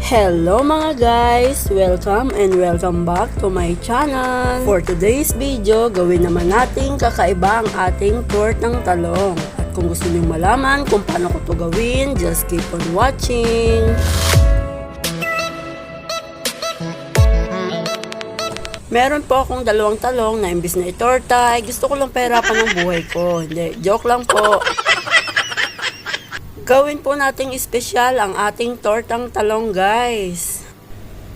Hello mga guys! Welcome and welcome back to my channel. For today's video, gawin naman natin kakaiba ang ating tortang talong. At kung gusto niyo malaman kung paano ko to gawin, just keep on watching. Meron po akong dalawang talong na imbis na itorta, ay gusto ko lang pahirapan ng buhay ko. Hindi, joke lang po. Gawin po nating espesyal ang ating tortang talong guys.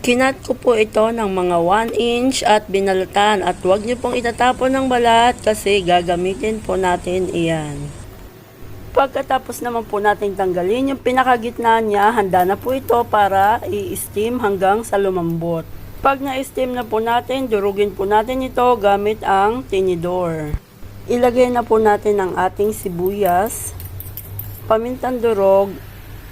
Kinat ko po ito ng mga 1 inch at binalatan at huwag niyo pong itatapon ng balat kasi gagamitin po natin iyan. Pagkatapos naman po natin tanggalin yung pinakagitna niya, handa na po ito para i-steam hanggang sa lumambot. Pag na-steam na po natin, durugin po natin ito gamit ang tinidor. Ilagay na po natin ang ating sibuyas, pamintang durog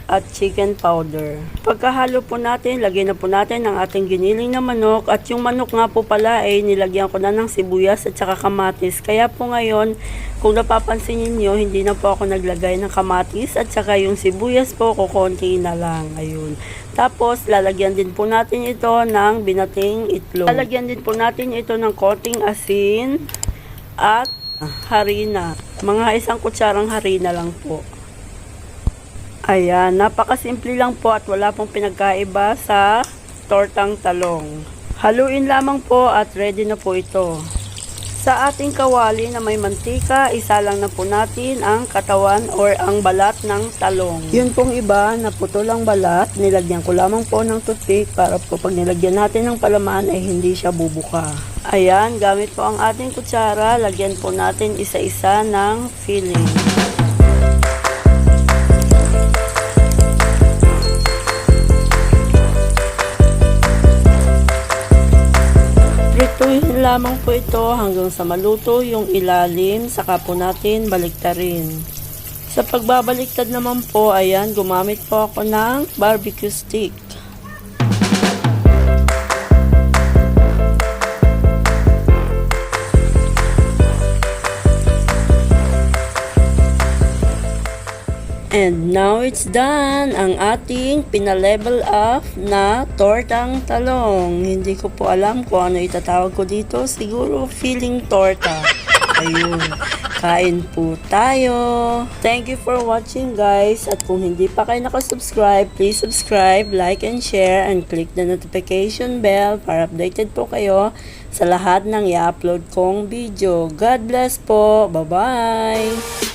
at chicken powder. Pagkahalo po natin, lagyan na po natin ang ating giniling na manok at yung manok nga po pala ay nilagyan ko na ng sibuyas at saka kamatis. Kaya po ngayon, kung napapansin niyo, hindi na po ako naglagay ng kamatis at saka yung sibuyas po kukonti na lang. Ayun. Tapos lalagyan din po natin ito ng binating itlog. Lalagyan din po natin ito ng konting asin at harina. Mga 1 kutsarang harina lang po. Ayan, napakasimple lang po at wala pong pinagkaiba sa tortang talong. Haluin lamang po at ready na po ito. Sa ating kawali na may mantika, isalang na po natin ang katawan or ang balat ng talong. Yun pong iba, naputol ang balat, nilagyan ko lamang po ng toothpick para po pag nilagyan natin ng palaman ay hindi siya bubuka. Ayan, gamit po ang ating kutsara, lagyan po natin isa-isa ng filling. Prituhin lamang po ito hanggang sa maluto yung ilalim, saka po natin baliktarin. Sa pagbabaliktad naman po, ayan, gumamit po ako ng barbecue stick. And now it's done, ang ating pinalevel up na tortang talong. Hindi ko po alam kung ano itatawag ko dito, siguro feeling torta. Ayun, kain po tayo. Thank you for watching guys, at kung hindi pa kayo nakasubscribe, please subscribe, like and share, and click the notification bell para updated po kayo sa lahat ng i-upload kong video. God bless po, bye bye!